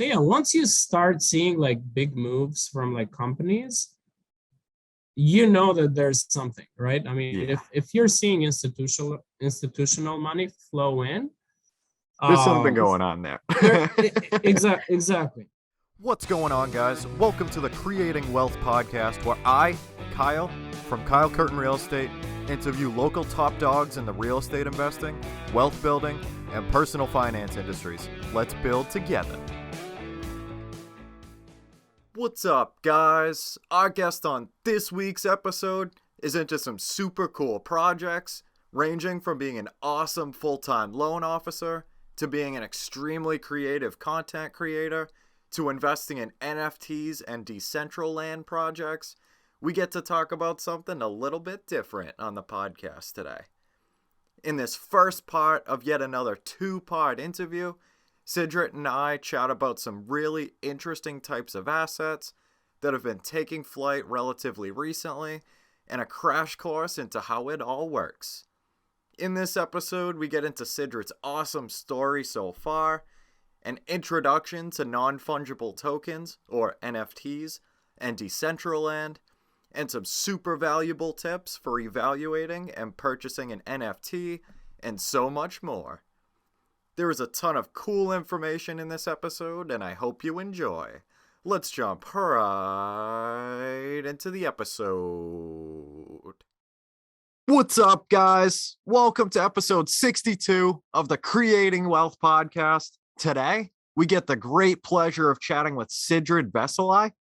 yeah, once you start seeing like big moves from like companies, you know that there's something, right? I mean, if you're seeing institutional money flow in, there's something going on there. Exactly. What's going on, guys? Welcome to the Creating Wealth Podcast, where I, Kyle, from Curtin Real Estate, interview local top dogs in the real estate investing, wealth building, and personal finance industries. Let's build together. What's up, guys? Our guest on this week's episode is into some super cool projects, ranging from being an awesome full-time loan officer to being an extremely creative content creator to investing in NFTs and Decentraland projects. We get to talk about something a little bit different on the podcast today. In this first part of yet another two-part interview, Sidrit and I chat about some really interesting types of assets that have been taking flight relatively recently and a crash course into how it all works. In this episode, we get into Sidrit's awesome story so far, an introduction to non-fungible tokens, or NFTs, and Decentraland, and some super valuable tips for evaluating and purchasing an NFT, and so much more. There is a ton of cool information in this episode, and I hope you enjoy. Let's jump right into the episode. What's up, guys? Welcome to episode 62 of the Creating Wealth Podcast. Today, we get the great pleasure of chatting with Sidrit Veselaj,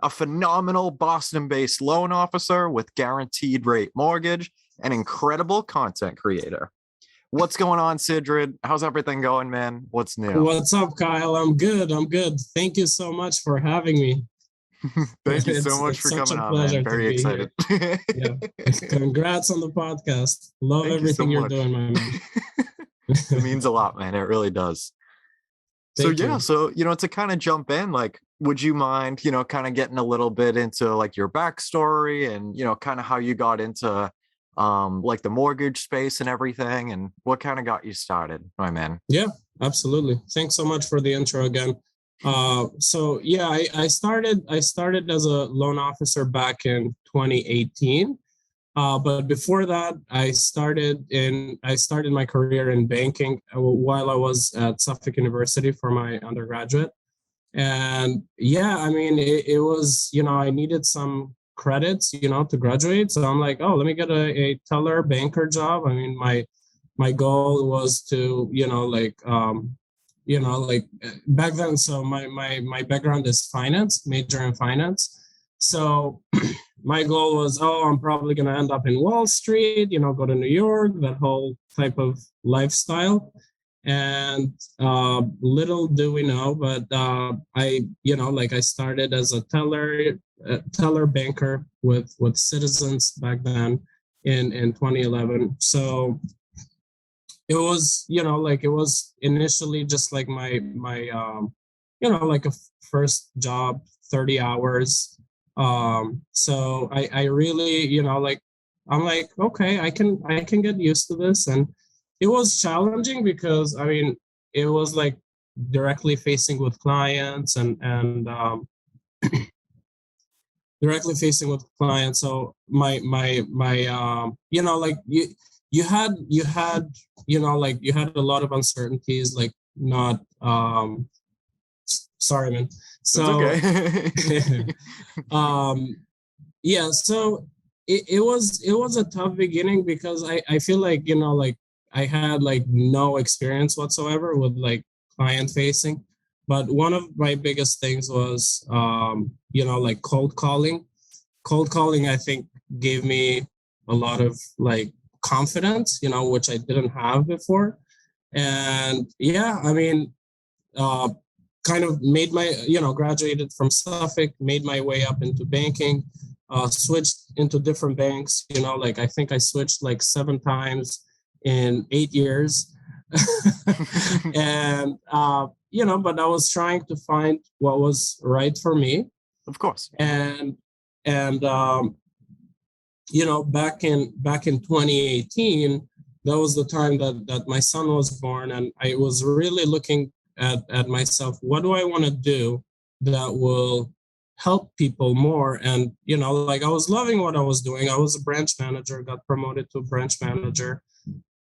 a phenomenal Boston-based loan officer with guaranteed rate mortgage and incredible content creator. What's going on, Sidrit? How's everything going, man? What's new? What's up, Kyle? I'm good. Thank you so much for having me. Thank you so much for coming on, man. Very excited. Yeah. Congrats on the podcast. Love everything you're doing, my man. It means a lot, man. It really does. So to kind of jump in, like, would you mind, kind of getting a little bit into like your backstory and, kind of how you got into like the mortgage space and everything, and what kind of got you started, my man? Yeah, absolutely. Thanks so much for the intro again. I started as a loan officer back in 2018. But before that, I started my career in banking while I was at Suffolk University for my undergraduate. And yeah, I mean, it was, I needed some credits, to graduate. So I'm like, let me get a teller banker job. I mean, my goal was to, back then. So my background is finance, major in finance. So my goal was, I'm probably going to end up in Wall Street, go to New York, that whole type of lifestyle. And little do we know, but I started as a teller banker with Citizens back then in 2011. So it was, it was initially just like my like a first job, 30 hours. So I really, I'm like, okay, I can get used to this. And it was challenging because, I mean, it was like directly facing with clients and directly facing with clients. So my you had you had a lot of uncertainties, like not sorry, man. So okay. So it was a tough beginning because I feel like, I had like no experience whatsoever with like client facing. But one of my biggest things was, like cold calling. Cold calling, I think, gave me a lot of like confidence, which I didn't have before. And yeah, I mean, kind of made my, graduated from Suffolk, made my way up into banking, switched into different banks, I think I switched like 7 times in 8 years. And, but I was trying to find what was right for me. Of course. And back in 2018, that was the time that my son was born. And I was really looking at myself, what do I want to do that will help people more? And, like I was loving what I was doing. I was a branch manager, got promoted to a branch manager.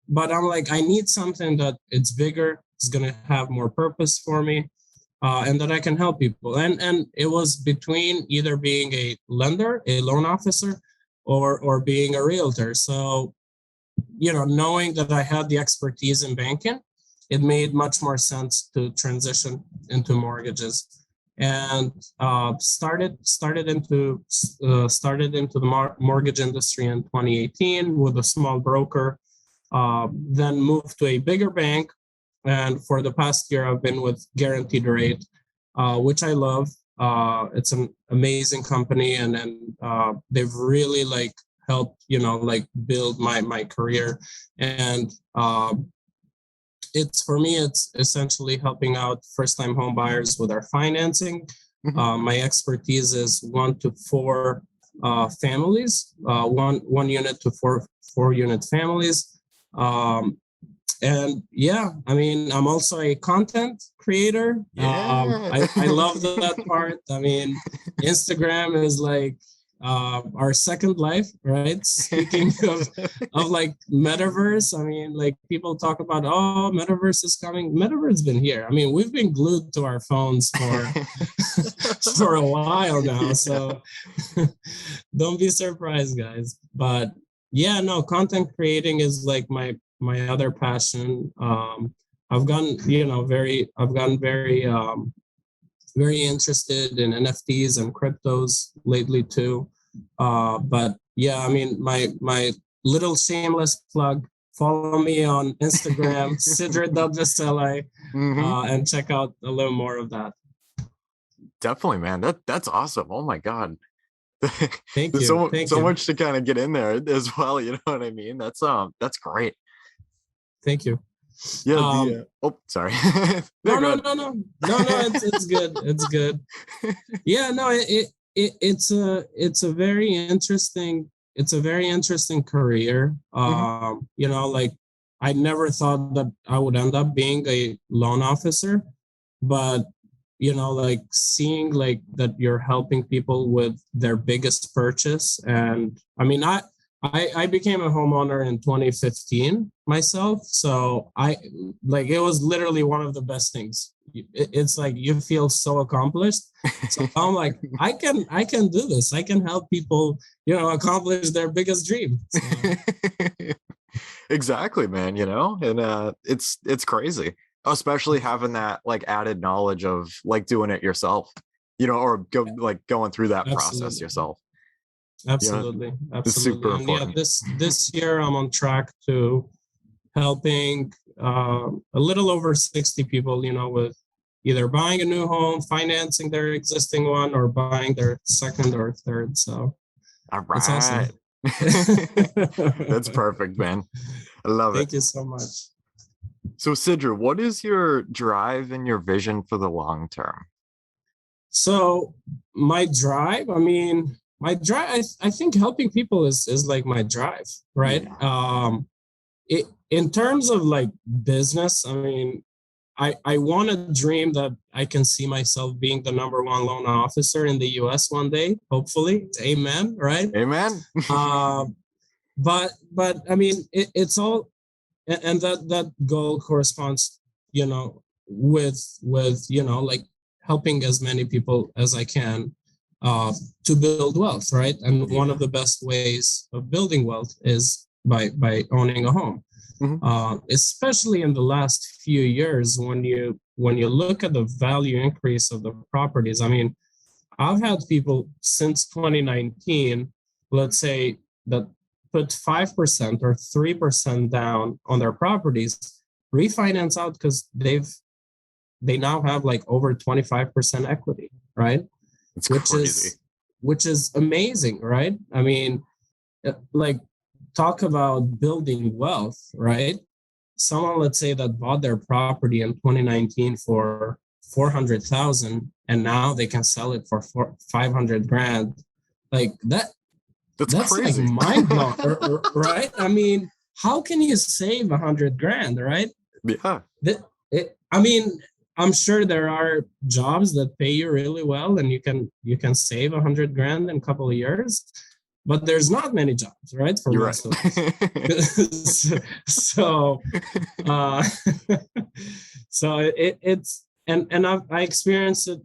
But I'm like, I need something that it's bigger, it's going to have more purpose for me, and that I can help people. And it was between either being a lender, a loan officer, or being a realtor. So, knowing that I had the expertise in banking, it made much more sense to transition into mortgages. And started into the mortgage industry in 2018 with a small broker. Then moved to a bigger bank, and for the past year I've been with Guaranteed Rate, which I love. It's an amazing company, and they've really helped build my career. And it's essentially helping out first-time home buyers with our financing. My expertise is 1 to 4 families, one unit to four unit families. And yeah, I mean, I'm also a content creator. I love that part. I mean, Instagram is our second life, right? Speaking of metaverse, I mean, people talk about, metaverse is coming. Metaverse been here. I mean, we've been glued to our phones for a while now. So don't be surprised, guys. But yeah, no, content creating is my other passion. I've gotten very interested in NFTs and cryptos lately too. But yeah, I mean, my little shameless plug, follow me on Instagram, Sidrit.Veselaj, and check out a little more of that. Definitely, man. That's awesome. Oh my God. Thank you. So much to kind of get in there as well. You know what I mean? That's great. Thank you. Yeah. Sorry. No. It's good. It's good. Yeah. No. It's a very interesting career. I never thought that I would end up being a loan officer, but seeing that you're helping people with their biggest purchase. And I mean, I became a homeowner in 2015 myself. So it was literally one of the best things. It's you feel so accomplished. So I'm like, I can do this. I can help people, accomplish their biggest dream. So. Exactly, man. And it's crazy, especially having that added knowledge of doing it yourself, or going through that process yourself. Absolutely. It's super important. Yeah, this year I'm on track to helping a little over 60 people, with either buying a new home, financing their existing one, or buying their second or third. So all right. That's awesome. That's perfect, man. I love it. Thank you so much. So Sidrit, what is your drive and your vision for the long term? So my drive, I think helping people is my drive, right? Yeah. In terms of business, I mean, I want to dream that I can see myself being the #1 loan officer in the US one day, hopefully. Amen, right? Amen. But I mean, it's all, and that goal corresponds, with helping as many people as I can to build wealth, right? And one of the best ways of building wealth is by owning a home. Especially in the last few years, when you look at the value increase of the properties. I mean, I've had people since 2019, let's say, that put 5% or 3% down on their properties, refinance out because they now have over 25% equity, right? It's crazy. Which is amazing, right? I mean, talk about building wealth, right? Someone, let's say, that bought their property in 2019 for $400,000, and now they can sell it for $500,000. That's crazy. Mind blowing, right? I mean, how can you save $100,000, right? Yeah. I'm sure there are jobs that pay you really well and you can save $100,000 in a couple of years, but there's not many jobs, right? For You're most right. of us. so uh so it's and I experienced it,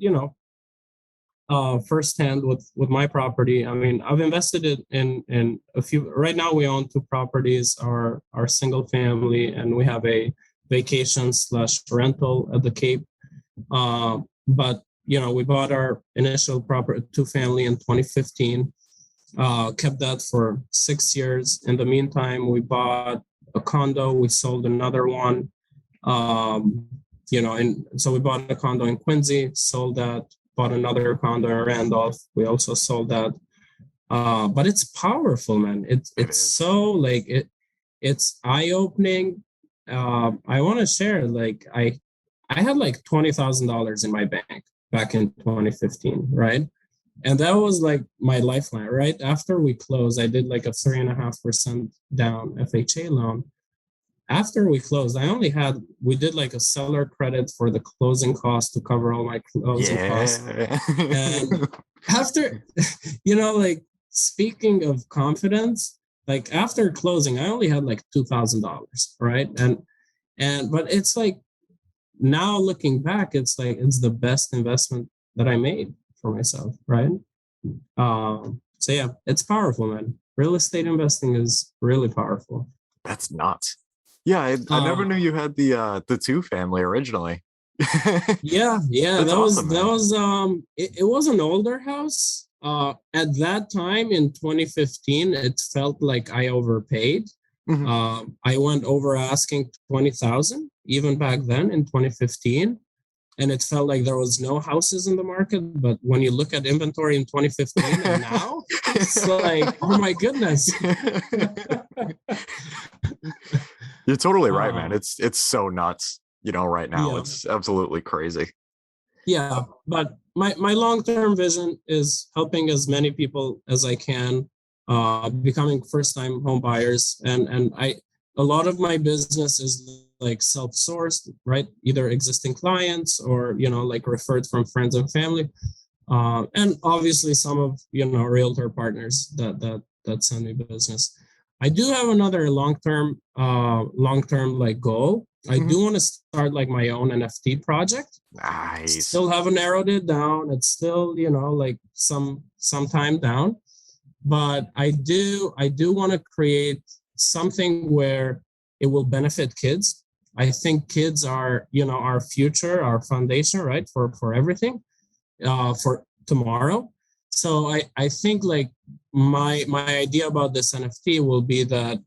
firsthand with my property. I mean, I've invested it in a few. Right now, we own two properties. Our single family, and we have a vacation/rental at the Cape. But we bought our initial property, two family, in 2015. Kept that for 6 years. In the meantime, we bought a condo. We sold another one. And so we bought a condo in Quincy, sold that. Bought another condo in Randolph. We also sold that. But it's powerful, man. It's so like it's eye-opening. I want to share, like I had like $20,000 in my bank back in 2015, right? And that was like my lifeline. Right after we closed, I did like a 3.5% down FHA loan. After we closed, we did like a seller credit for the closing costs to cover all my closing costs. And after, like speaking of confidence, like after closing, I only had like $2,000, right? But it's like, now looking back, it's like, it's the best investment that I made for myself, right? So yeah, it's powerful, man. Real estate investing is really powerful. That's nuts. Yeah, I never knew you had the two family originally. yeah, That's that awesome, was it was an older house. At that time in 2015, it felt like I overpaid. Mm-hmm. I went over asking 20,000 even back then in 2015, and it felt like there was no houses in the market. But when you look at inventory in 2015 and now, it's like, oh my goodness. You're totally right, man. It's so nuts, right now. Yeah. It's absolutely crazy. Yeah, but my long-term vision is helping as many people as I can, becoming first-time home buyers. And a lot of my business is like self-sourced, right? Either existing clients or, like referred from friends and family. And obviously some of, realtor partners that send me business. I do have another long-term like goal. I do want to start like my own NFT project. Nice. Still haven't narrowed it down. It's still, like some time down. But I do want to create something where it will benefit kids. I think kids are, our future, our foundation, right? For everything, for tomorrow. So I think like my idea about this NFT will be that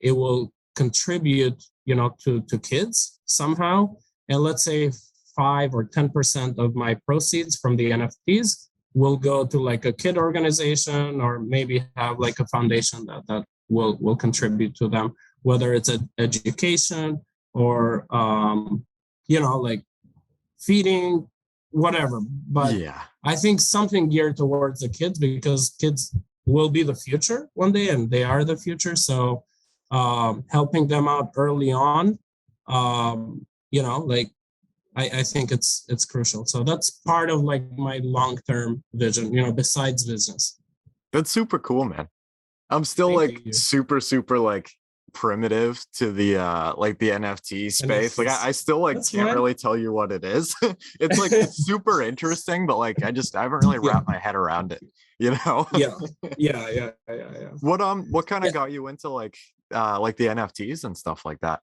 it will contribute, to kids somehow. And let's say 5 or 10% of my proceeds from the NFTs will go to like a kid organization, or maybe have like a foundation that will contribute to them, whether it's education or, like feeding, whatever. But yeah, I think something geared towards the kids, because kids will be the future one day, and they are the future. So helping them out early on, like I think it's crucial. So that's part of like my long-term vision, besides business. That's super cool, man. I'm still Thank you. super like primitive to the like the NFT space. Like I still like can't really tell you what it is. It's like it's super interesting, but like I haven't really wrapped my head around it, Yeah. What kind of got you into like the NFTs and stuff like that?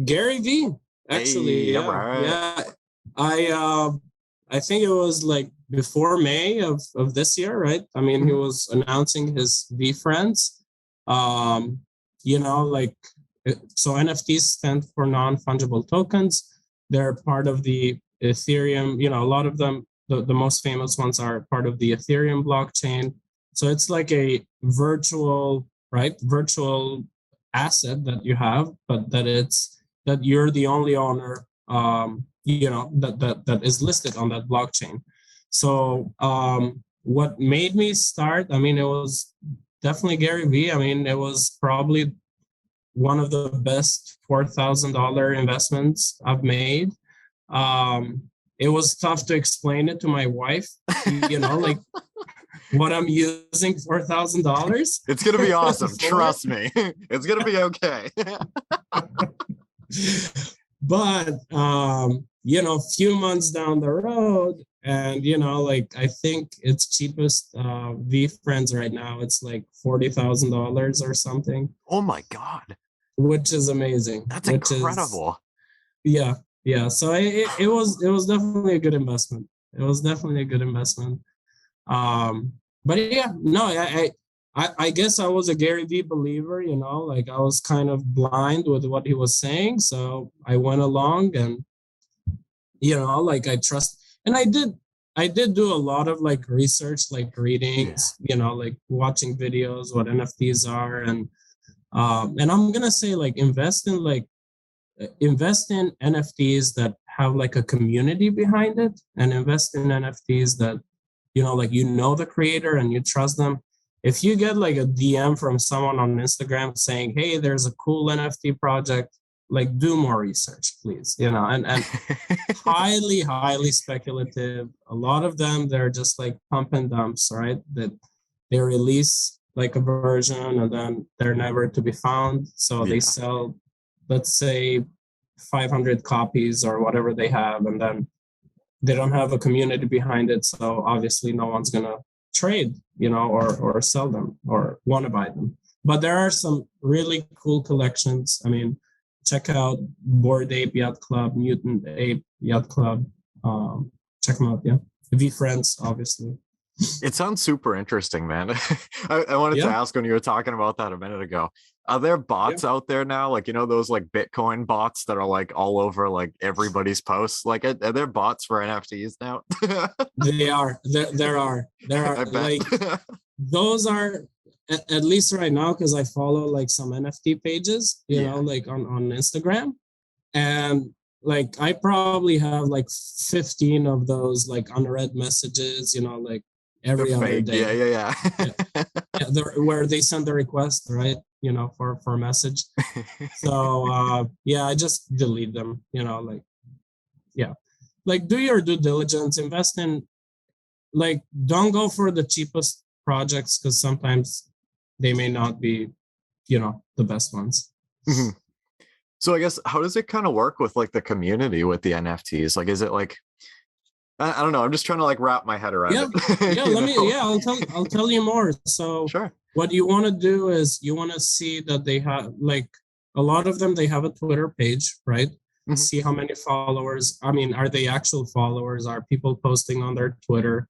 Gary V, actually. Hey, right. I think it was like before May of this year, right? I mean, he was announcing his V Friends. Like, so NFTs stand for non-fungible tokens. They're part of the Ethereum, a lot of them, the most famous ones are part of the Ethereum blockchain. So it's like a virtual asset that you have, but that you're the only owner, that is listed on that blockchain. So what made me start, I mean, it was definitely Gary V. I mean, it was probably one of the best $4,000 investments I've made. It was tough to explain it to my wife, like what I'm using $4,000. It's going to be awesome. Trust me. It's going to be okay. But, few months down the road, and, I think it's cheapest VFriends right now. It's like $40,000 or something. Oh my God. Which is amazing. That's incredible. Yeah. So it was definitely a good investment. But yeah, no, I guess I was a Gary Vee believer, I was kind of blind with what he was saying. So I went along and, I trust, and I did do a lot of research, readings, watching videos, what NFTs are. And I'm going to say invest in NFTs that have a community behind it, and invest in NFTs that, the creator and you trust them. If you get a DM from someone on Instagram saying, hey, there's a cool NFT project, do more research, please, and highly speculative. A lot of them, they're just pump and dumps, right? That they release a version and then they're never to be found. So they sell, let's say, 500 copies or whatever they have, and then they don't have a community behind it. So obviously no one's going to trade, or sell them or want to buy them. But there are some really cool collections. I mean, check out Bored Ape Yacht Club, Mutant Ape Yacht Club. Check them out. Yeah. VFriends, obviously. It sounds super interesting, man. I wanted to ask when you were talking about that a minute ago. Are there bots out there now? Those Bitcoin bots that are all over everybody's posts? Are there bots for NFTs now? They are. There are. I bet. Those are, at least right now, because I follow some NFT pages, on Instagram. And I probably have 15 of those unread messages, every They're other fake. day. Yeah. Where they send the request, right? For a message. So I just delete them. Do your due diligence. Invest in don't go for the cheapest projects, because sometimes they may not be the best ones. Mm-hmm. So I guess, how does it kind of work with the community with the NFTs? Is it I don't know. I'm just trying to wrap my head around it. I'll tell you more. So sure. What you want to do is you want to see that they have a lot of them, they have a Twitter page, right? Mm-hmm. See how many followers. I mean, are they actual followers? Are people posting on their Twitter?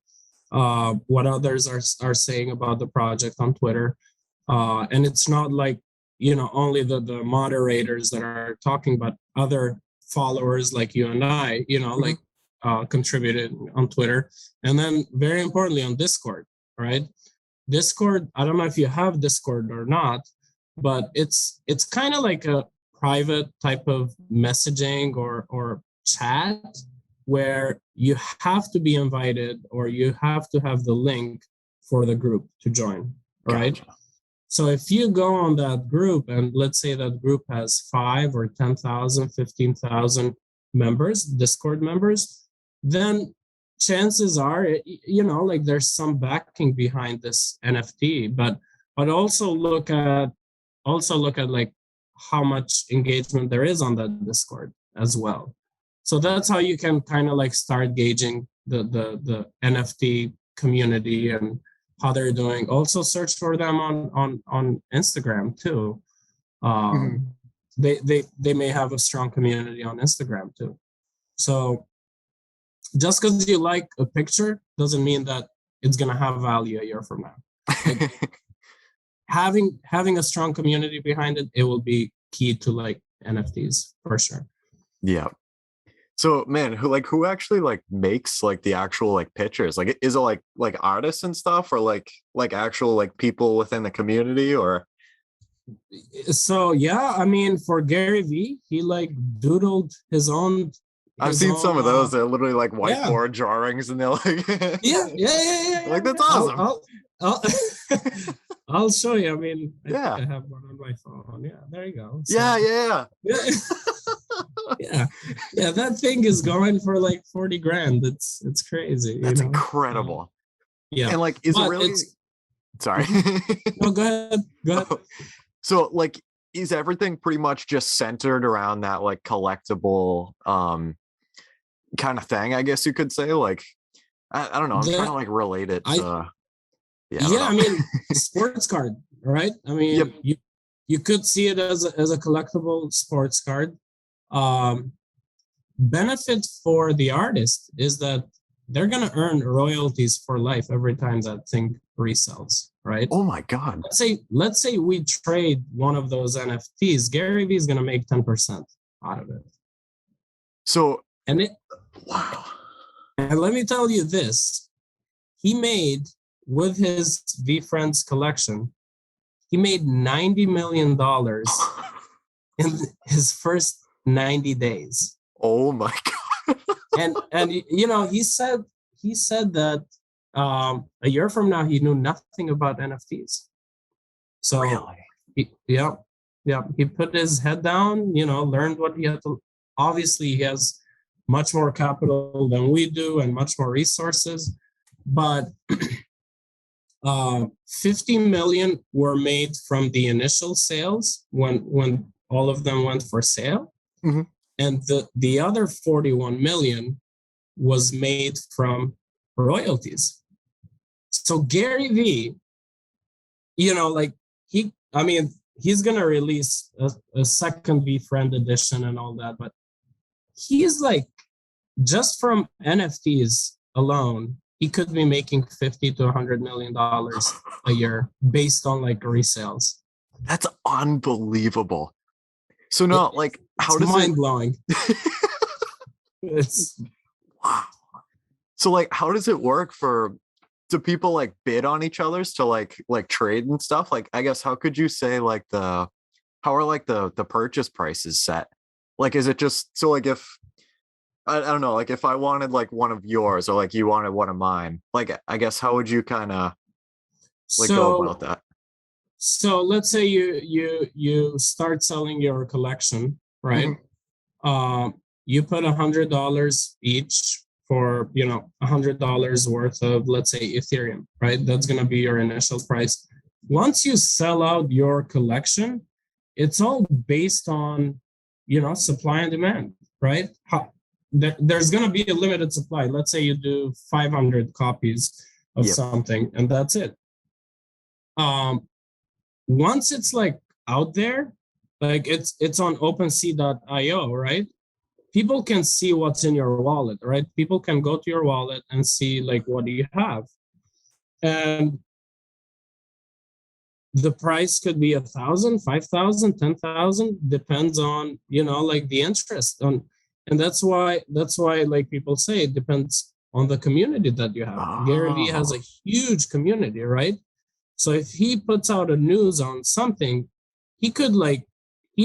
What others are saying about the project on Twitter? And it's not only the moderators that are talking, but other followers like you and I, contributed on Twitter. And then very importantly on Discord, right? Discord, I don't know if you have Discord or not, but it's kind of a private type of messaging or chat where you have to be invited or you have to have the link for the group to join, right? Gotcha. So if you go on that group and let's say that group has 5 or 10,000, 15,000 members, Discord members, then chances are, there's some backing behind this NFT, but also look at how much engagement there is on that Discord as well. So that's how you can kind of start gauging the NFT community and how they're doing. Also search for them on Instagram too. They may have a strong community on Instagram too. So just because you like a picture doesn't mean that it's going to have value a year from now. Having a strong community behind it, it will be key to NFTs for sure. Yeah. So man, who actually makes the actual pictures? Is it like artists and stuff, or actual people within the community, or? So yeah, I mean, for Gary Vee, he doodled his own. I've seen some of those. They're literally whiteboard drawings, and they're yeah. That's awesome. I'll show you. I mean, I Yeah. think I have one on my phone. Yeah, there you go. So, Yeah. yeah, that thing is going for like 40 grand. It's crazy. That's incredible. Yeah. And like, is it But really? Sorry. No, go ahead. Go ahead. So like, is everything pretty much just centered around that like collectible kind of thing, I guess you could say? Like, I don't know. I'm trying to like relate it to I mean, sports card, right? I mean, you could see it as a collectible sports card. Benefit for the artist is that they're gonna earn royalties for life every time that thing resells, right? Oh my God. Let's say we trade one of those NFTs. Gary Vee is gonna make 10% out of it. So wow. And let me tell you this. He made, with his VeeFriends collection, he made $90 million in his first 90 days. Oh my God. and you know, he said that a year from now he knew nothing about NFTs. So really? He put his head down, you know, learned what he had to. Obviously, he has much more capital than we do and much more resources, but 50 million were made from the initial sales when all of them went for sale. Mm-hmm. And the other 41 million was made from royalties. So Gary Vee, you know, like he's going to release a second VeeFriend edition and all that, but he's like, just from NFTs alone, he could be making $50 to $100 million a year based on like resales. That's unbelievable. So now, like, how does mind blowing? It's wow. So like, how does it work do people like bid on each other's to like trade and stuff? Like, I guess, how could you say like how are like the purchase prices set? Like, is it just, so like if, I don't know, like if I wanted like one of yours or like you wanted one of mine, like, I guess, how would you kind of like go about that? So let's say you start selling your collection, right? Mm-hmm. You put $100 each for, you know, $100 worth of, let's say, Ethereum, right? That's going to be your initial price. Once you sell out your collection, it's all based on, you know, supply and demand, right? There's going to be a limited supply. Let's say you do 500 copies of something, and that's it. Once it's like out there, like it's on OpenSea.io, right? People can see what's in your wallet, right? People can go to your wallet and see like, what do you have? And the price could be 1,000, 5,000, 10,000, depends on, you know, like the interest on. And that's why like people say it depends on the community that you have. Oh. Gary Vee has a huge community, right? So if he puts out a news on something, he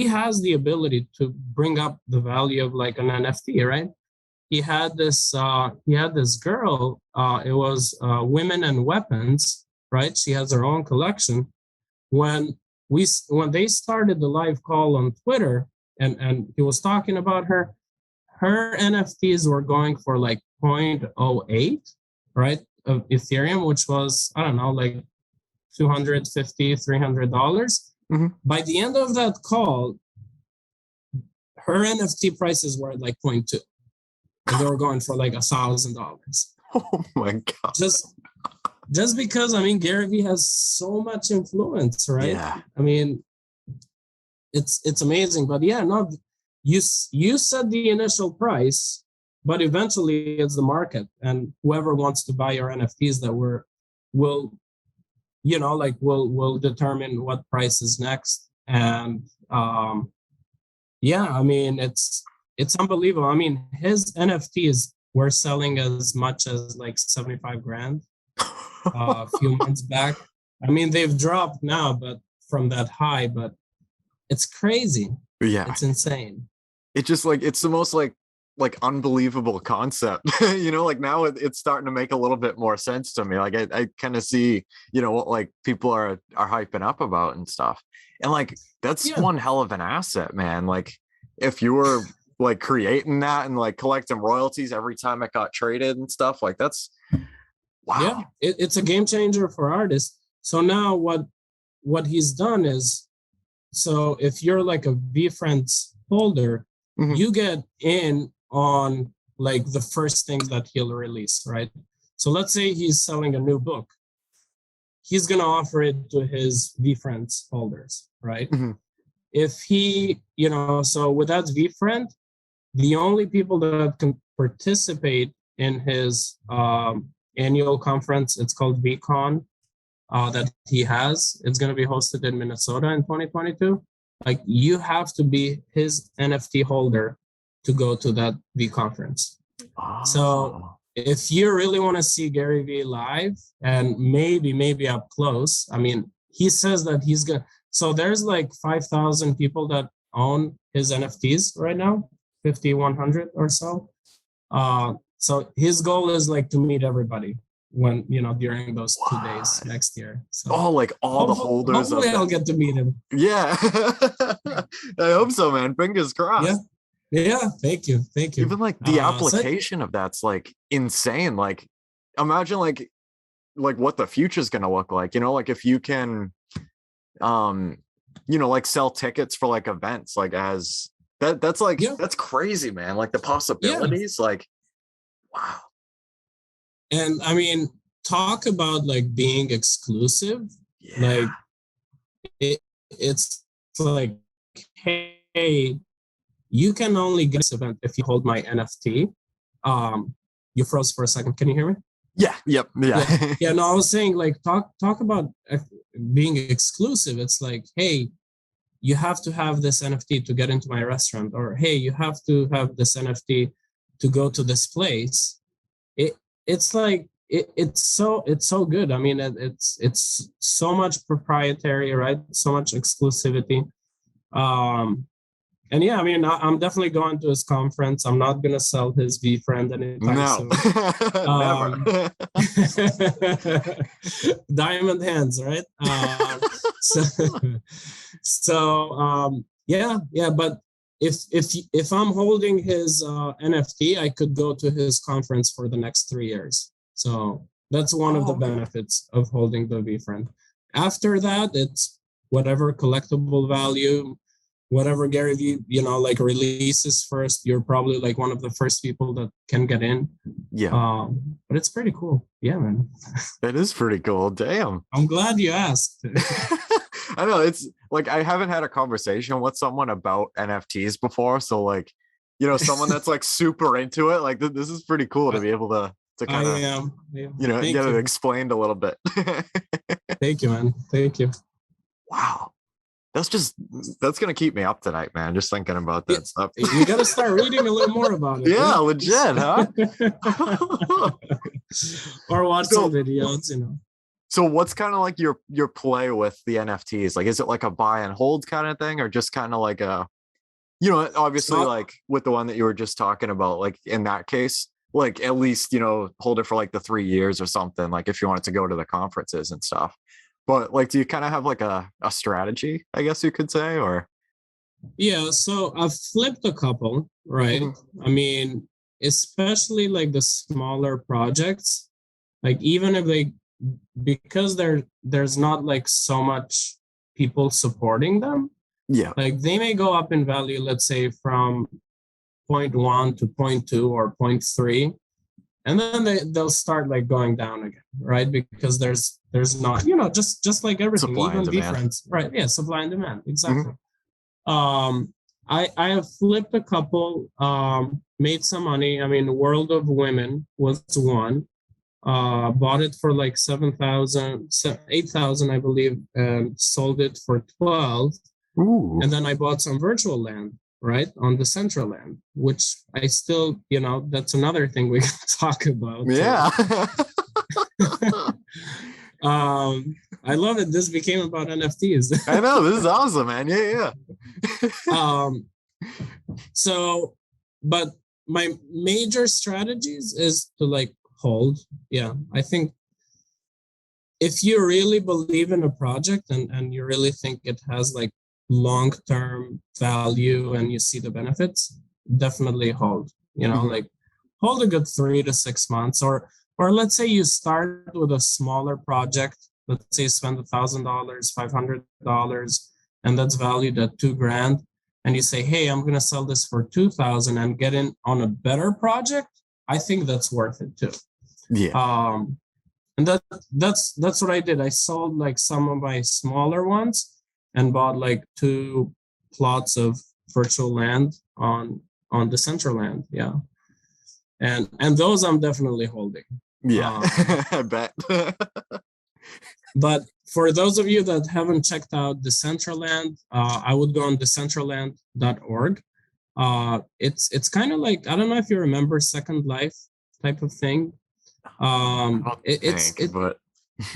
has the ability to bring up the value of like an NFT, right? He had this girl, it was Women and Weapons, right? She has her own collection. When they started the live call on Twitter and he was talking about her NFTs were going for like 0.08, right? Of Ethereum, which was, I don't know, like $250, $300. Mm-hmm. By the end of that call, her NFT prices were at like 0.2. And they were going for like $1,000. Oh my God. Just because, I mean, Gary Vee has so much influence, right? Yeah. I mean, it's amazing. But yeah, no, you set the initial price, but eventually it's the market. And whoever wants to buy your NFTs that will you know, like we'll determine what price is next. And yeah, I mean, it's unbelievable. I mean, his NFTs were selling as much as like 75 grand a few months back. I mean, they've dropped now, but from that high, but it's crazy. Yeah. It's insane. It's just like, it's the most like like unbelievable concept. You know, like now it's starting to make a little bit more sense to me. Like I kind of see, you know, what like people are hyping up about and stuff. And like that's one hell of an asset, man. Like if you were like creating that and like collecting royalties every time it got traded and stuff, like that's wow. Yeah, it's a game changer for artists. So now what he's done is, so if you're like a VFriends holder, you get in on like the first things that he'll release, right? So let's say he's selling a new book. He's going to offer it to his VFriends holders, right? If he, you know, so with that VFriend, the only people that can participate in his annual conference, it's called VCon, that he has. It's going to be hosted in Minnesota in 2022. Like you have to be his NFT holder to go to that V conference. So if you really want to see Gary Vee live and maybe up close, I mean, he says that he's going to, so there's like 5,000 people that own his NFTs right now, 5,100 or so. So his goal is like to meet everybody when, you know, during those 2 days next year. So like all the holders. Hopefully I'll get to meet him. Yeah. I hope so, man. Fingers crossed. Yeah. Thank you. Even like the application of that's like insane. Like imagine like what the future is going to look like, you know, like if you can, you know, like sell tickets for like events, like as that's like, that's crazy, man. Like the possibilities, like, wow. And I mean, talk about like being exclusive. Like it's like, hey, you can only get this event if you hold my NFT. You froze for a second. Can you hear me? Yeah. No, I was saying like talk about being exclusive. It's like, hey, you have to have this NFT to get into my restaurant, or hey, you have to have this NFT to go to this place. It's like it's so good. I mean, it's so much proprietary, right? So much exclusivity. And yeah, I mean, I'm definitely going to his conference. I'm not gonna sell his VFriend anytime soon. Diamond hands, right? Yeah. But if I'm holding his NFT, I could go to his conference for the next 3 years. So that's one of the benefits of holding the VFriend. After that, it's whatever collectible value, whatever Gary Vee, you know, like releases first, you're probably like one of the first people that can get in. But it's pretty cool. Yeah, man. It is pretty cool. Damn. I'm glad you asked. I know, it's like I haven't had a conversation with someone about NFTs before, so like, you know, someone that's like super into it, like this is pretty cool to be able to kind of, you know, get it explained a little bit. Thank you, man. Thank you. Wow. That's gonna keep me up tonight, man. Just thinking about that stuff. You gotta start reading a little more about it. Yeah, legit, huh? Or watch some videos, you know. So what's kind of like your play with the NFTs? Like, is it like a buy and hold kind of thing, or just kind of like a, you know, obviously like with the one that you were just talking about, like in that case, like at least, you know, hold it for like the 3 years or something, like if you wanted to go to the conferences and stuff. But like, do you kind of have like a strategy, I guess you could say, or? Yeah, so I've flipped a couple, right? I mean, especially like the smaller projects, like even if because there's not like so much people supporting them, like they may go up in value, let's say from 0.1 to 0.2 or 0.3, and then they'll start like going down again, right? Because there's not, you know, just like everything, supply even VFriends, right? Yeah, supply and demand, exactly. I have flipped a couple, made some money. I mean, World of Women was one. Bought it for like 8,000, I believe, and sold it for 12. Ooh. And then I bought some virtual land, right, on Decentraland, which I still, you know, that's another thing we can talk about. Yeah. I love it. This became about NFTs. I know, this is awesome, man. Yeah. So, but my major strategies is to like hold. Yeah, I think if you really believe in a project and you really think it has like long-term value and you see the benefits, definitely hold. Like hold a good 3 to 6 months, or let's say you start with a smaller project. Let's say you spend $1,000, $500, and that's valued at $2,000. And you say, hey, I'm going to sell this for 2,000 and get in on a better project. I think that's worth it too. Yeah. And that's what I did. I sold like some of my smaller ones and bought like 2 plots of virtual land on Decentraland. Yeah. And those I'm definitely holding. Yeah. I bet. But for those of you that haven't checked out Decentraland, I would go on decentraland.org. It's kind of like, I don't know if you remember Second Life type of thing. But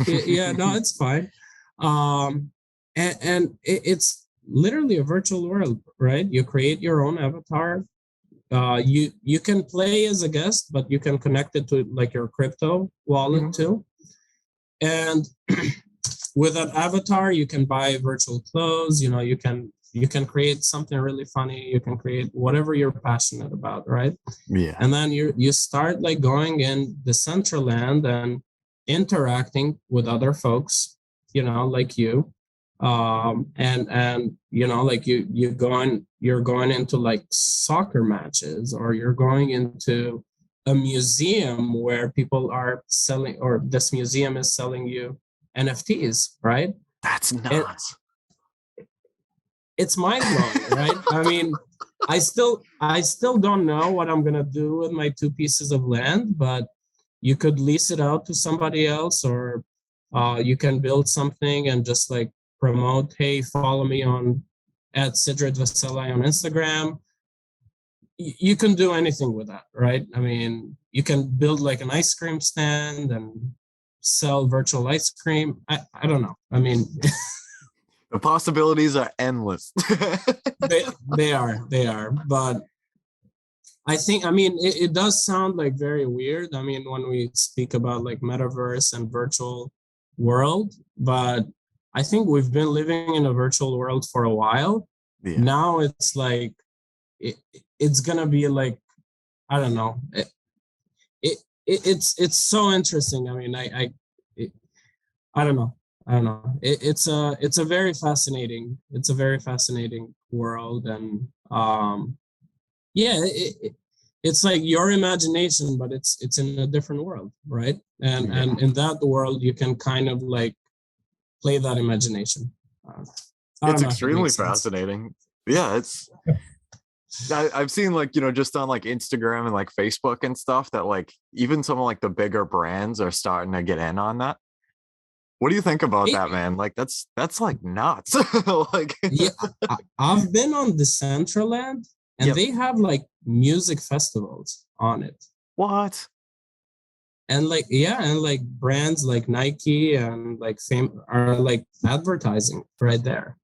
Yeah, no, it's fine. And it's literally a virtual world, right? You create your own avatar. You can play as a guest, but you can connect it to like your crypto wallet too. And with that avatar, you can buy virtual clothes. You can create something really funny. You can create whatever you're passionate about, right? Yeah. And then you start like going in Decentraland and interacting with other folks, like you. And like you're going into like soccer matches, or you're going into a museum where people are selling, or this museum is selling you NFTs, right? That's nuts. It's mind blowing, right? I mean, I still don't know what I'm gonna do with my 2 pieces of land, but you could lease it out to somebody else, or you can build something and just like promote, hey, follow me at Sidrit Veselaj on Instagram. You can do anything with that, right? I mean, you can build like an ice cream stand and sell virtual ice cream. I don't know. I mean, the possibilities are endless. they are. But I think, I mean, it does sound like very weird. I mean, when we speak about like metaverse and virtual world, but I think we've been living in a virtual world for a while. Yeah. Now it's like, it's gonna be like, I don't know. It's so interesting. I mean, I don't know. It's a very fascinating world, and yeah, it's like your imagination, but it's in a different world, right? And in that world, you can kind of like play that imagination. It's extremely fascinating. Yeah, it's. I've seen like, just on like Instagram and like Facebook and stuff that like even some of like the bigger brands are starting to get in on that. What do you think about that, man? Like that's like nuts. Like yeah, I've been on Decentraland and they have like music festivals on it. What? And like, and like brands like Nike and like Fame are like advertising right there.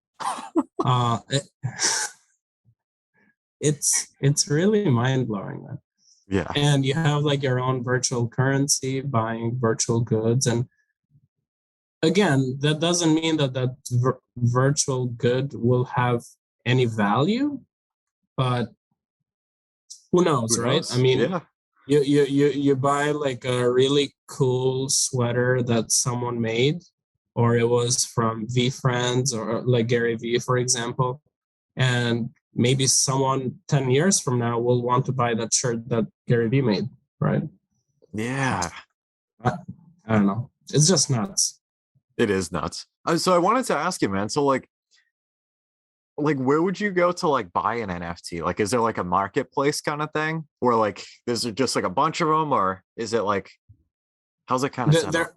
It's really mind-blowing, man. Yeah. And you have like your own virtual currency, buying virtual goods. And again, that doesn't mean that virtual good will have any value, but who knows, right? I mean, you buy like a really cool sweater that someone made, or it was from VFriends, or like Gary V, for example, and maybe someone 10 years from now will want to buy that shirt that Gary Vee made, right? Yeah. I don't know. It's just nuts. It is nuts. So I wanted to ask you, man, so like where would you go to like buy an NFT? Like, is there like a marketplace kind of thing? Or like, is it just like a bunch of them? Or is it like, how's it kind of set up?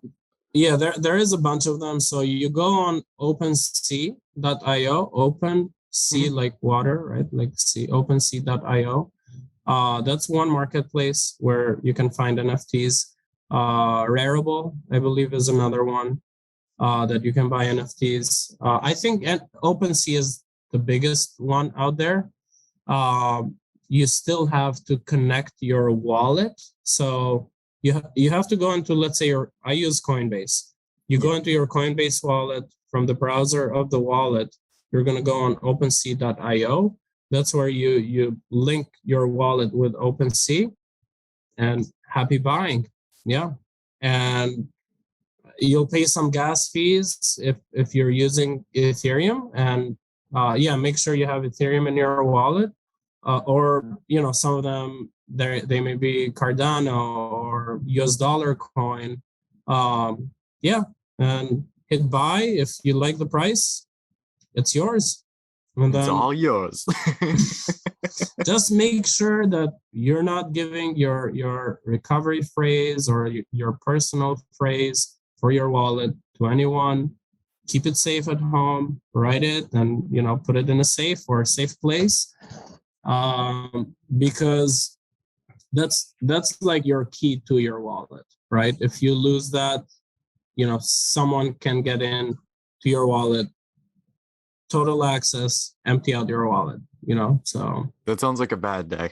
Yeah, there is a bunch of them. So you go on OpenSea.io, OpenSea like water, right? Like OpenSea.io. That's one marketplace where you can find NFTs. Rarible, I believe, is another one that you can buy NFTs. I think OpenSea is the biggest one out there. you still have to connect your wallet. So you have to go into, let's say, I use Coinbase. You go into your Coinbase wallet from the browser of the wallet. You're going to go on OpenSea.io. That's where you link your wallet with OpenSea, and happy buying. Yeah. And you'll pay some gas fees if you're using Ethereum. And make sure you have Ethereum in your wallet. Or, some of them, they may be Cardano or US dollar coin. And hit buy. If you like the price, it's yours. And It's then all yours. just make sure that you're not giving your recovery phrase or your personal phrase for your wallet to anyone. Keep it safe at home, write it, and put it in a safe or a safe place. Because that's like your key to your wallet, right? If you lose that, someone can get in to your wallet, total access, empty out your wallet, so. That sounds like a bad day.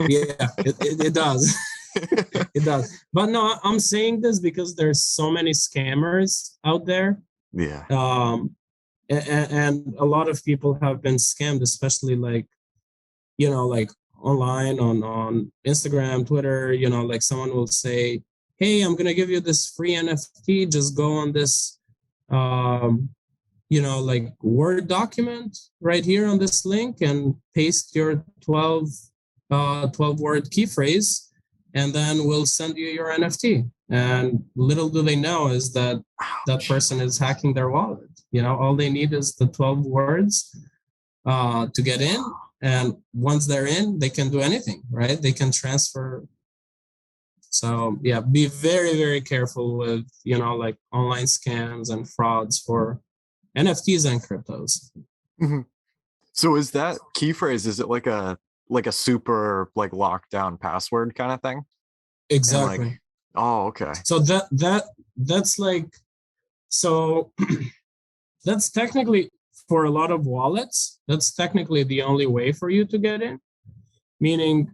Yeah, it does. It does. But no, I'm saying this because there's so many scammers out there. Yeah. And a lot of people have been scammed, especially like online on Instagram, Twitter, like someone will say, hey, I'm going to give you this free NFT. Just go on this, Word document right here on this link and paste your 12 word key phrase, and then we'll send you your NFT. And little do they know is that that person is hacking their wallet. All they need is the 12 words to get in. And once they're in, they can do anything, right? They can transfer. So yeah, be very, very careful with, online scams and frauds for NFTs and cryptos. Mm-hmm. So is that key phrase, is it like a super like lockdown password kind of thing? Exactly. Okay. So that's like, so that's technically, for a lot of wallets, that's technically the only way for you to get in. Meaning,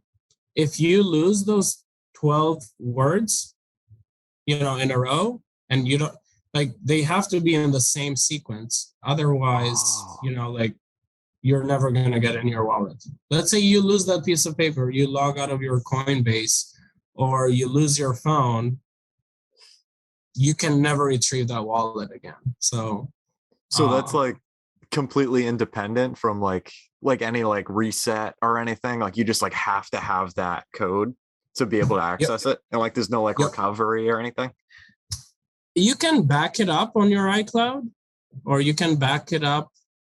if you lose those 12 words, in a row, and you don't, they have to be in the same sequence. Otherwise, you're never going to get in your wallet. Let's say you lose that piece of paper, you log out of your Coinbase, or you lose your phone, you can never retrieve that wallet again. So that's like completely independent from like any like reset or anything. Like you just like have to have that code to be able to access it, and like there's no like recovery or anything. You can back it up on your iCloud, or you can back it up,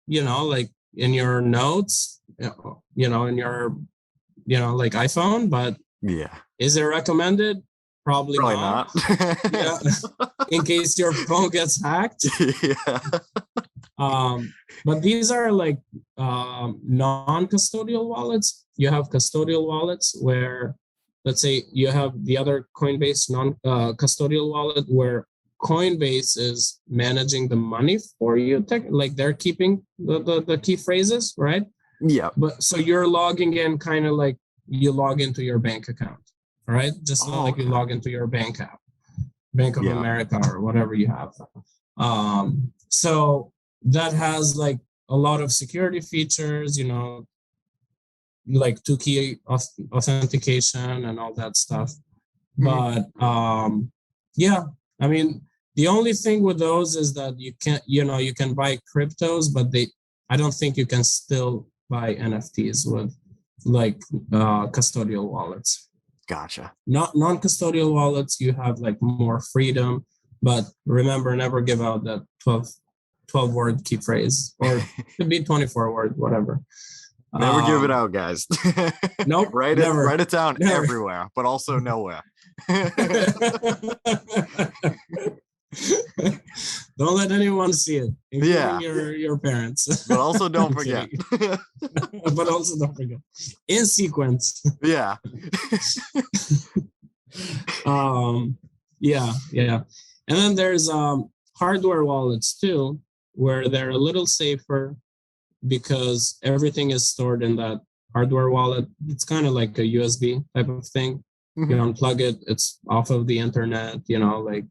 like in your notes, in your, like iPhone. But yeah, is it recommended? Probably not. Yeah. In case your phone gets hacked. Yeah. But these are like non-custodial wallets. You have custodial wallets where, let's say, you have the other Coinbase non-custodial wallet where Coinbase is managing the money for you. Like they're keeping the key phrases, right? Yeah. But so you're logging in kind of like you log into your bank account, right? Just like you log into your bank app, Bank of America or whatever you have. So that has like a lot of security features, like two-key authentication and all that stuff. But I mean, the only thing with those is that you can't, you can buy cryptos, but I don't think you can still buy NFTs with like custodial wallets. Gotcha. Non-custodial wallets, you have like more freedom, but remember, never give out that 12 word key phrase, or it could be 24 word, whatever. Never give it out, guys. Nope. Write it down everywhere, but also nowhere. Don't let anyone see it, including your parents. But also don't forget. But also don't forget. In sequence. Yeah. Yeah. And then there's hardware wallets too, where they're a little safer because everything is stored in that hardware wallet. It's kind of like a USB type of thing. You unplug it, it's off of the internet, like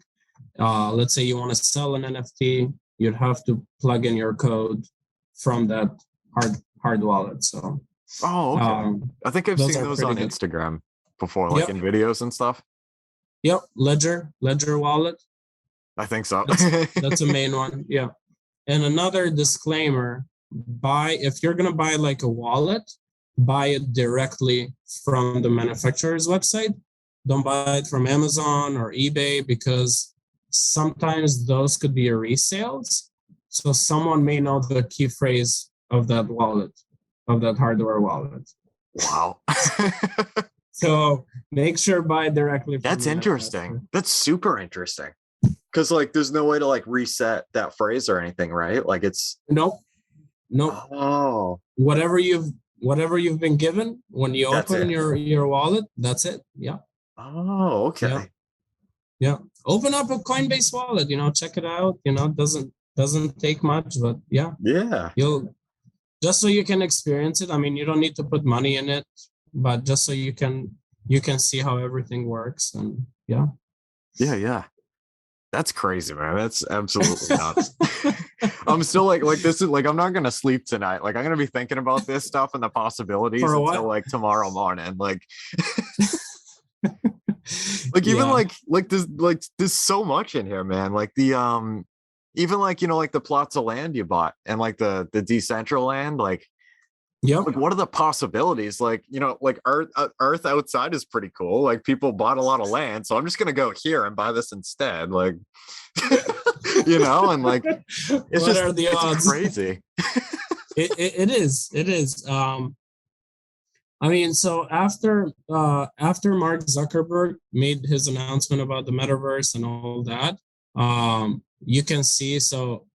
let's say you want to sell an NFT, you'd have to plug in your code from that hard wallet. So okay. I think I've seen those on good. Instagram before, like in videos and stuff. Yep, Ledger wallet. I think so. That's a main one. Yeah. And another disclaimer, if you're gonna buy like a wallet, buy it directly from the manufacturer's website. Don't buy it from Amazon or eBay, because sometimes those could be resales. So someone may know the key phrase of that wallet, of that hardware wallet. Wow. So make sure buy directly from That's interesting. That's super interesting. Because like there's no way to like reset that phrase or anything, right? Like it's nope. Oh. Whatever you've been given when you open your wallet, that's it. Yeah. Oh, okay. Yeah. Open up a Coinbase wallet, check it out. Doesn't take much, but yeah. You'll just so you can experience it. I mean, you don't need to put money in it, but just so you can see how everything works. And yeah. That's crazy, man. That's absolutely nuts. I'm still like this is like, I'm not gonna sleep tonight. Like I'm gonna be thinking about this stuff and the possibilities until like tomorrow morning. Like even like there's so much in here, man. Like the even like like the plots of land you bought and like the Decentraland, like like what are the possibilities? Like like Earth outside is pretty cool. Like people bought a lot of land, so I'm just gonna go here and buy this instead. Like and like it's what are the odds? Crazy. It is. I mean, so after Mark Zuckerberg made his announcement about the metaverse and all that, you can see so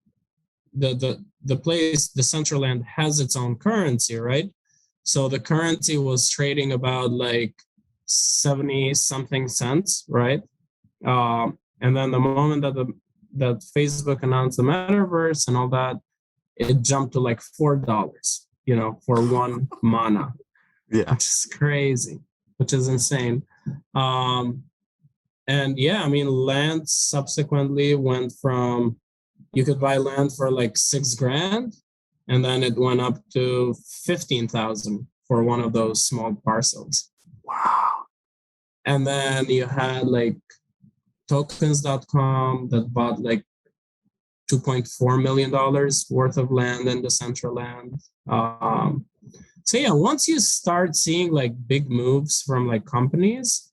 the place, Decentraland, has its own currency, right? So the currency was trading about like 70 something cents, right? And then the moment that Facebook announced the metaverse and all that, it jumped to like $4, for one mana. Yeah, which is crazy, which is insane. And yeah, I mean, land subsequently went from, you could buy land for like $6,000, and then it went up to 15,000 for one of those small parcels. Wow. And then you had like tokens.com that bought like $2.4 million worth of land in Decentraland. So yeah, once you start seeing like big moves from like companies,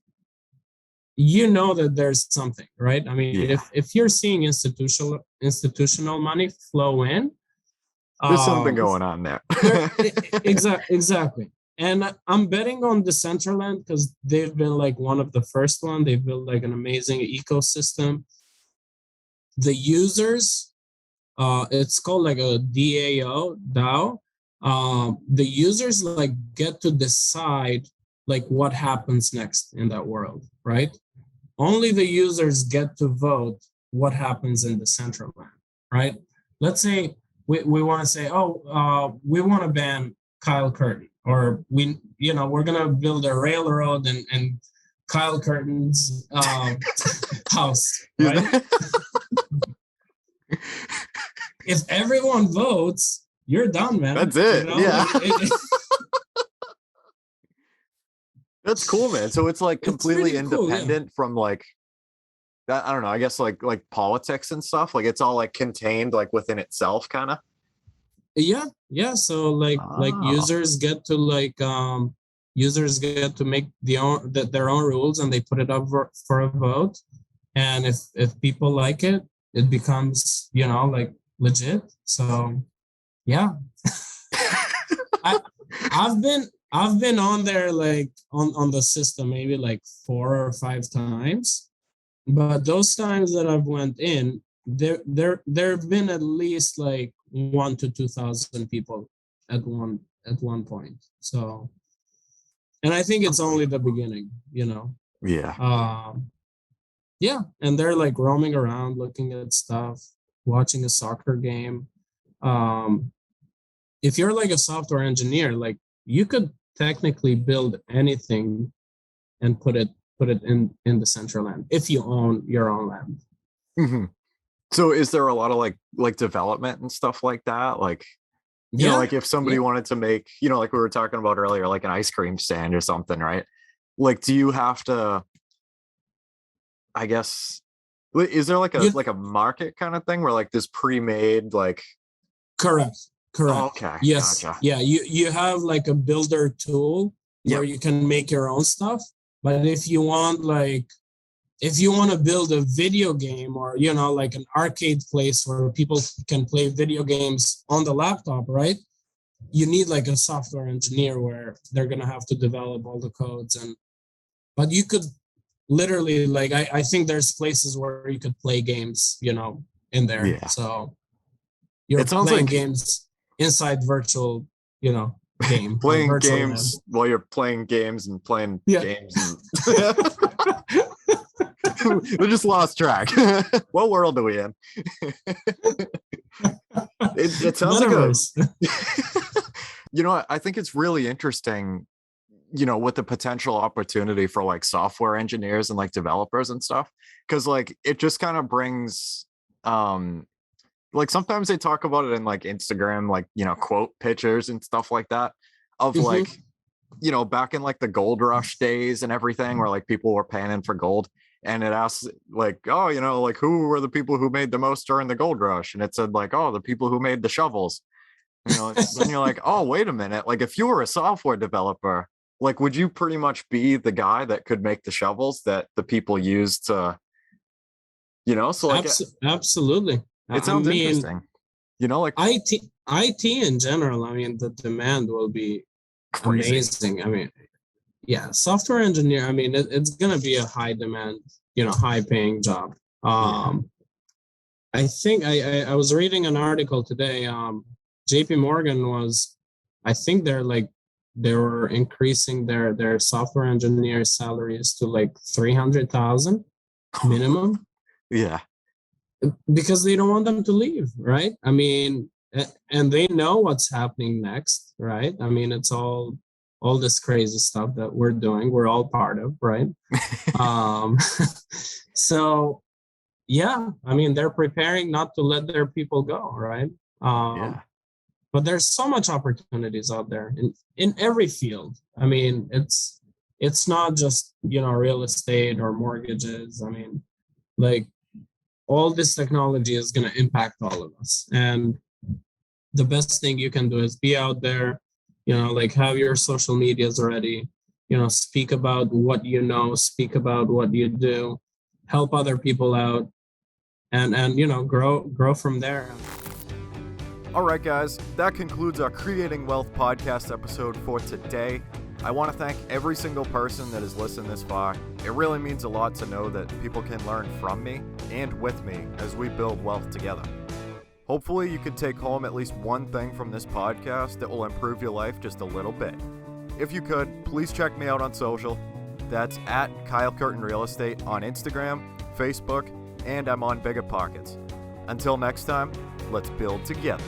that there's something, right? I mean, if you're seeing institutional money flow in, there's something going on there. Exactly. And I'm betting on Decentraland because they've been like one of the first one. They've built like an amazing ecosystem. The users, it's called like a DAO. The users like get to decide like what happens next in that world, right? Only the users get to vote what happens in Decentraland, right? Let's say we want to say, we want to ban Kyle Curtin, or we're gonna build a railroad and Kyle Curtin's house, right? If everyone votes, you're done, man. That's it. Yeah. That's cool, man. So it's like completely independent from like that. I don't know. I guess like politics and stuff. Like it's all like contained like within itself, kind of. Yeah. So like users get to make their own rules, and they put it up for a vote. And if people like it, it becomes like legit. So yeah. I've been on there like on the system maybe like 4 or 5 times, but those times that I've went in, there have been at least like 1,000 to 2,000 people at one point. So, and I think it's only the beginning, Yeah. Yeah, and they're like roaming around, looking at stuff, watching a soccer game. If you're like a software engineer, like you could technically build anything and put it in the Decentraland if you own your own land. Mm-hmm. So is there a lot of like development and stuff like that? Like, you know, like if somebody wanted to make, you know, like we were talking about earlier, like an ice cream stand or something, right? Like, do you have to, I guess, is there like a market kind of thing where like this pre-made, like? Correct. Oh, okay. Yes. Gotcha. Yeah. You have like a builder tool where you can make your own stuff. But if you want to build a video game, or, you know, like an arcade place where people can play video games on the laptop, right? You need like a software engineer where they're going to have to develop all the codes. But you could literally, like, I think there's places where you could play games, you know, in there. Yeah. So you're playing games inside virtual, you know, game. Playing games while you're playing games and playing games. And we just lost track. What world are we in? It sounds like you know, I think it's really interesting, you know, with the potential opportunity for like software engineers and like developers and stuff, because like it just kind of brings like sometimes they talk about it in like Instagram, like, you know, quote pictures and stuff like that of like, you know, back in like the gold rush days and everything, where like people were panning for gold, and it asks like, oh, you know, like who were the people who made the most during the gold rush, and it said like, oh, the people who made the shovels. You know, then you're like, oh, wait a minute, like if you were a software developer, like would you pretty much be the guy that could make the shovels that the people use to, you know? So like absolutely, it sounds interesting, you know, like IT in general. I mean, the demand will be crazy. Amazing. I mean, yeah, software engineer, I mean, it's going to be a high demand, you know, high paying job. I think I was reading an article today. JP Morgan was, I think they were increasing their software engineer salaries to like 300,000 minimum. Yeah. Because they don't want them to leave, right? I mean, and they know what's happening next, right? I mean, it's all this crazy stuff that we're doing, we're all part of, right? So yeah, I mean, they're preparing not to let their people go, right? But there's so much opportunities out there in every field. I mean, it's not just, you know, real estate or mortgages. I mean, like all this technology is going to impact all of us. And the best thing you can do is be out there, you know, like have your social medias ready, you know, speak about what you know, speak about what you do, help other people out, and you know, grow from there. All right, guys, that concludes our Creating Wealth podcast episode for today. I want to thank every single person that has listened this far. It really means a lot to know that people can learn from me and with me as we build wealth together. Hopefully you can take home at least one thing from this podcast that will improve your life just a little bit. If you could, please check me out on social. That's at Kyle Curtin Real Estate on Instagram, Facebook, and I'm on Biggerpockets. Until next time, let's build together.